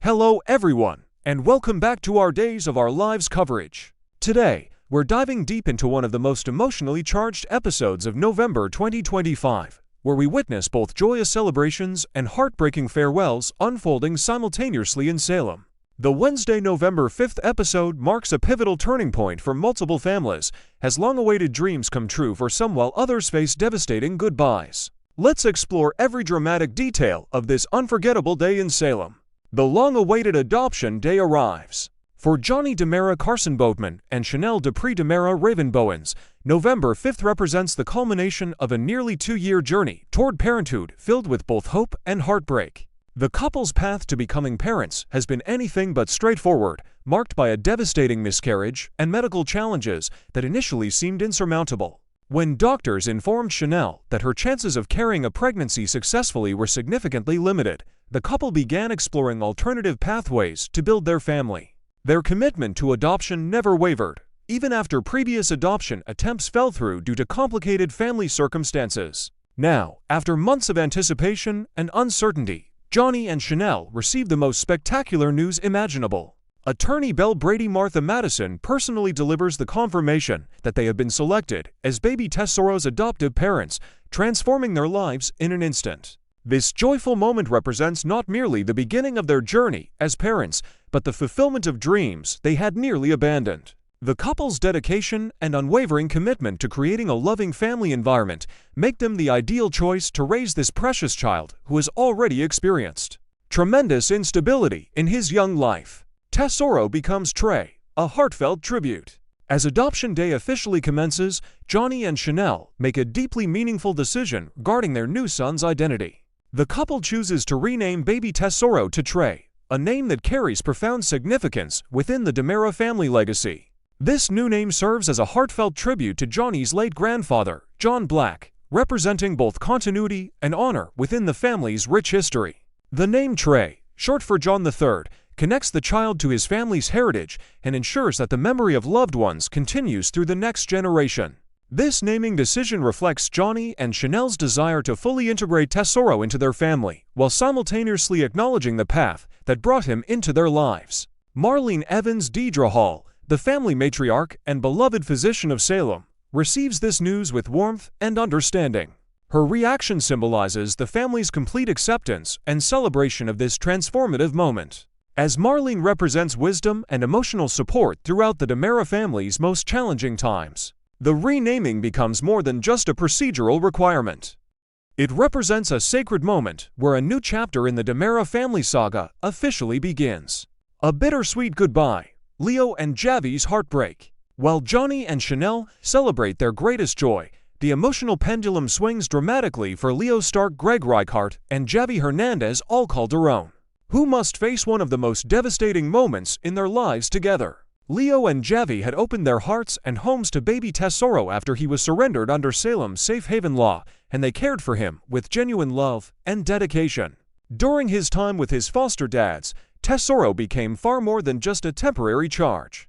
Hello everyone, and welcome back to our Days of Our Lives coverage. Today, we're diving deep into one of the most emotionally charged episodes of November 2025, where we witness both joyous celebrations and heartbreaking farewells unfolding simultaneously in Salem. The Wednesday, November 5th episode marks a pivotal turning point for multiple families, as long-awaited dreams come true for some while others face devastating goodbyes. Let's explore every dramatic detail of this unforgettable day in Salem. The long-awaited adoption day arrives. For Johnny DiMera Carson Boatman and Chanel Dupree DiMera Raven Bowens, November 5th represents the culmination of a nearly 2-year journey toward parenthood filled with both hope and heartbreak. The couple's path to becoming parents has been anything but straightforward, marked by a devastating miscarriage and medical challenges that initially seemed insurmountable. When doctors informed Chanel that her chances of carrying a pregnancy successfully were significantly limited, the couple began exploring alternative pathways to build their family. Their commitment to adoption never wavered, even after previous adoption attempts fell through due to complicated family circumstances. Now, after months of anticipation and uncertainty, Johnny and Chanel received the most spectacular news imaginable. Attorney Belle Brady Martha Madison personally delivers the confirmation that they have been selected as baby Tessoro's adoptive parents, transforming their lives in an instant. This joyful moment represents not merely the beginning of their journey as parents, but the fulfillment of dreams they had nearly abandoned. The couple's dedication and unwavering commitment to creating a loving family environment make them the ideal choice to raise this precious child who has already experienced tremendous instability in his young life. Tessoro becomes Trey, a heartfelt tribute. As adoption day officially commences, Johnny and Chanel make a deeply meaningful decision regarding their new son's identity. The couple chooses to rename baby Tessoro to Trey, a name that carries profound significance within the DiMera family legacy. This new name serves as a heartfelt tribute to Johnny's late grandfather, John Black, representing both continuity and honor within the family's rich history. The name Trey, short for John III, connects the child to his family's heritage and ensures that the memory of loved ones continues through the next generation. This naming decision reflects Johnny and Chanel's desire to fully integrate Tessoro into their family, while simultaneously acknowledging the path that brought him into their lives. Marlene Evans Deidre Hall, the family matriarch and beloved physician of Salem, receives this news with warmth and understanding. Her reaction symbolizes the family's complete acceptance and celebration of this transformative moment. As Marlene represents wisdom and emotional support throughout the DiMera family's most challenging times, the renaming becomes more than just a procedural requirement. It represents a sacred moment where a new chapter in the DiMera family saga officially begins. A bittersweet goodbye, Leo and Javi's heartbreak. While Johnny and Chanel celebrate their greatest joy, the emotional pendulum swings dramatically for Leo Stark Greg Reichardt and Javi Hernandez Al Calderon, who must face one of the most devastating moments in their lives together. Leo and Javi had opened their hearts and homes to baby Tessoro after he was surrendered under Salem's safe haven law, and they cared for him with genuine love and dedication. During his time with his foster dads, Tessoro became far more than just a temporary charge.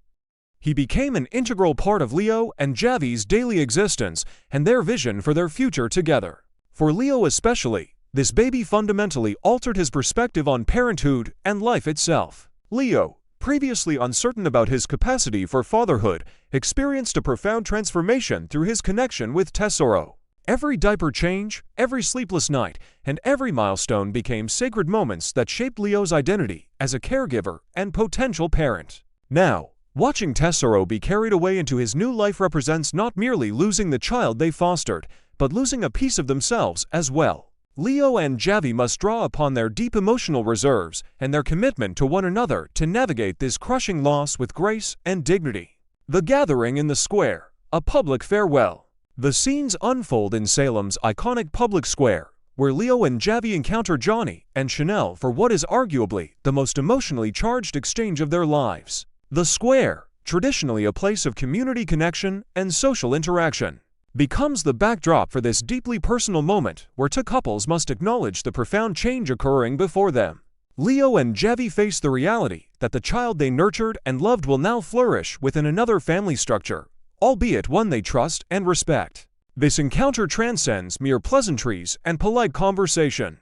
He became an integral part of Leo and Javi's daily existence and their vision for their future together. For Leo especially, this baby fundamentally altered his perspective on parenthood and life itself. Leo, previously uncertain about his capacity for fatherhood, experienced a profound transformation through his connection with Tessoro. Every diaper change, every sleepless night, and every milestone became sacred moments that shaped Leo's identity as a caregiver and potential parent. Now, watching Tessoro be carried away into his new life represents not merely losing the child they fostered, but losing a piece of themselves as well. Leo and Javi must draw upon their deep emotional reserves and their commitment to one another to navigate this crushing loss with grace and dignity. The gathering in the square, a public farewell. The scenes unfold in Salem's iconic public square, where Leo and Javi encounter Johnny and Chanel for what is arguably the most emotionally charged exchange of their lives. The square, traditionally a place of community connection and social interaction, becomes the backdrop for this deeply personal moment where two couples must acknowledge the profound change occurring before them. Leo and Javi face the reality that the child they nurtured and loved will now flourish within another family structure, albeit one they trust and respect. This encounter transcends mere pleasantries and polite conversation.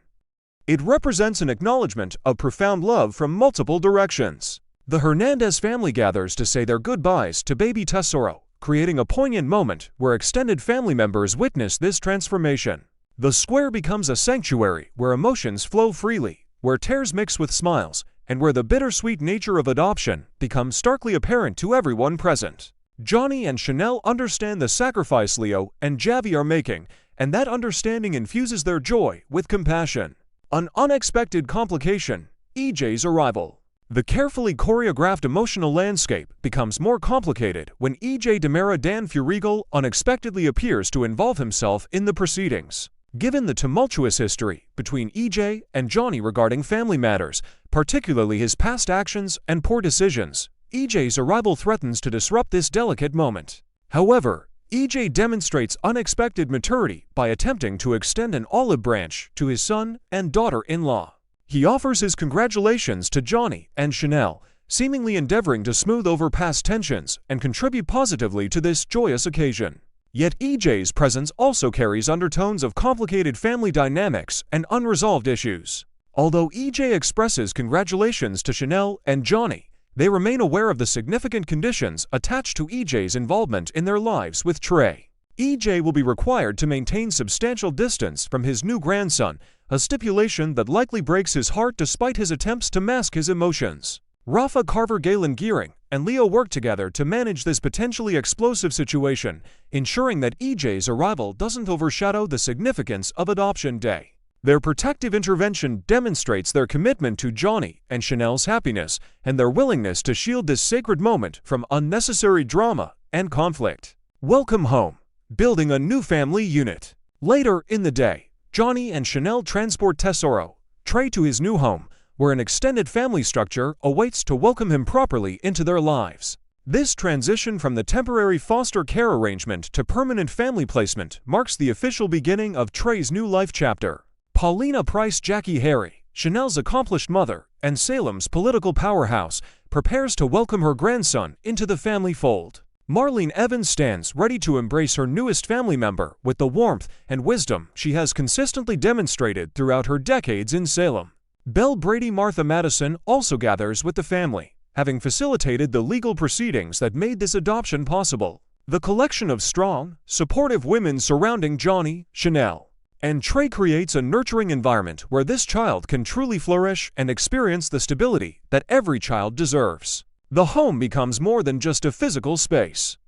It represents an acknowledgement of profound love from multiple directions. The Hernandez family gathers to say their goodbyes to baby Tessoro, creating a poignant moment where extended family members witness this transformation. The square becomes a sanctuary where emotions flow freely, where tears mix with smiles, and where the bittersweet nature of adoption becomes starkly apparent to everyone present. Johnny and Chanel understand the sacrifice Leo and Javi are making, and that understanding infuses their joy with compassion. An unexpected complication: EJ's arrival. The carefully choreographed emotional landscape becomes more complicated when EJ DiMera Dan Furigal unexpectedly appears to involve himself in the proceedings. Given the tumultuous history between EJ and Johnny regarding family matters, particularly his past actions and poor decisions, EJ's arrival threatens to disrupt this delicate moment. However, EJ demonstrates unexpected maturity by attempting to extend an olive branch to his son and daughter-in-law. He offers his congratulations to Johnny and Chanel, seemingly endeavoring to smooth over past tensions and contribute positively to this joyous occasion. Yet EJ's presence also carries undertones of complicated family dynamics and unresolved issues. Although EJ expresses congratulations to Chanel and Johnny, they remain aware of the significant conditions attached to EJ's involvement in their lives with Trey. EJ will be required to maintain substantial distance from his new grandson, a stipulation that likely breaks his heart despite his attempts to mask his emotions. Rafa Carver Galen Gearing and Leo work together to manage this potentially explosive situation, ensuring that EJ's arrival doesn't overshadow the significance of Adoption Day. Their protective intervention demonstrates their commitment to Johnny and Chanel's happiness and their willingness to shield this sacred moment from unnecessary drama and conflict. Welcome home. Building a new family unit. Later in the day, Johnny and Chanel transport Tessoro, Trey, to his new home, where an extended family structure awaits to welcome him properly into their lives. This transition from the temporary foster care arrangement to permanent family placement marks the official beginning of Trey's new life chapter. Paulina Price Jackie Harry, Chanel's accomplished mother and Salem's political powerhouse, prepares to welcome her grandson into the family fold. Marlene Evans stands ready to embrace her newest family member with the warmth and wisdom she has consistently demonstrated throughout her decades in Salem. Belle Brady Martha Madison also gathers with the family, having facilitated the legal proceedings that made this adoption possible. The collection of strong, supportive women surrounding Johnny, Chanel, and Trey creates a nurturing environment where this child can truly flourish and experience the stability that every child deserves. The home becomes more than just a physical space.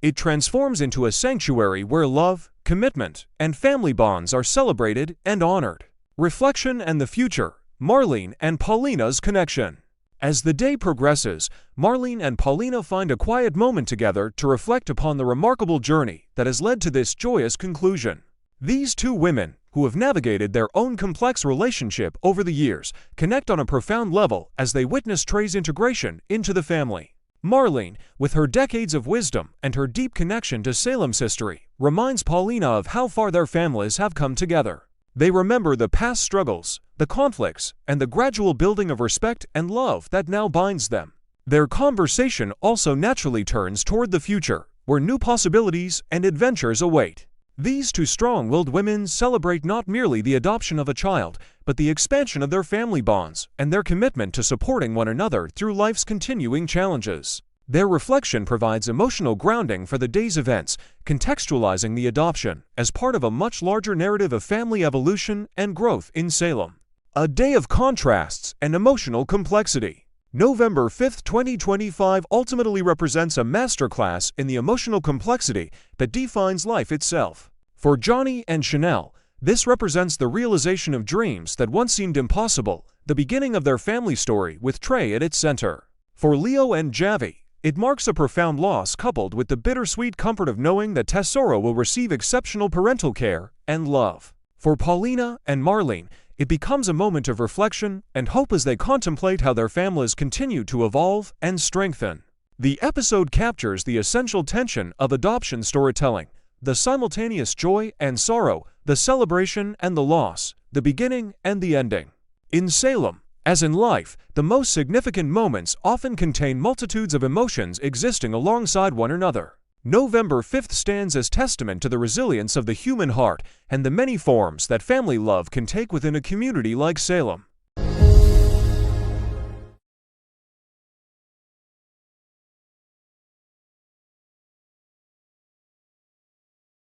It transforms into a sanctuary where love, commitment, and family bonds are celebrated and honored. Reflection and the future: Marlene and Paulina's connection. As the day progresses, Marlene and Paulina find a quiet moment together to reflect upon the remarkable journey that has led to this joyous conclusion. These two women, who have navigated their own complex relationship over the years, connect on a profound level as they witness Trey's integration into the family. Marlene, with her decades of wisdom and her deep connection to Salem's history, reminds Paulina of how far their families have come together. They remember the past struggles, the conflicts, and the gradual building of respect and love that now binds them. Their conversation also naturally turns toward the future, where new possibilities and adventures await. These two strong-willed women celebrate not merely the adoption of a child, but the expansion of their family bonds and their commitment to supporting one another through life's continuing challenges. Their reflection provides emotional grounding for the day's events, contextualizing the adoption as part of a much larger narrative of family evolution and growth in Salem. A day of contrasts and emotional complexity. November 5, 2025 ultimately represents a masterclass in the emotional complexity that defines life itself. For Johnny and Chanel, this represents the realization of dreams that once seemed impossible, the beginning of their family story with Trey at its center. For Leo and Javi, it marks a profound loss coupled with the bittersweet comfort of knowing that Tessoro will receive exceptional parental care and love. For Paulina and Marlene, it becomes a moment of reflection and hope as they contemplate how their families continue to evolve and strengthen. The episode captures the essential tension of adoption storytelling, the simultaneous joy and sorrow, the celebration and the loss, the beginning and the ending. In Salem, as in life, the most significant moments often contain multitudes of emotions existing alongside one another. November 5th stands as testament to the resilience of the human heart and the many forms that family love can take within a community like Salem.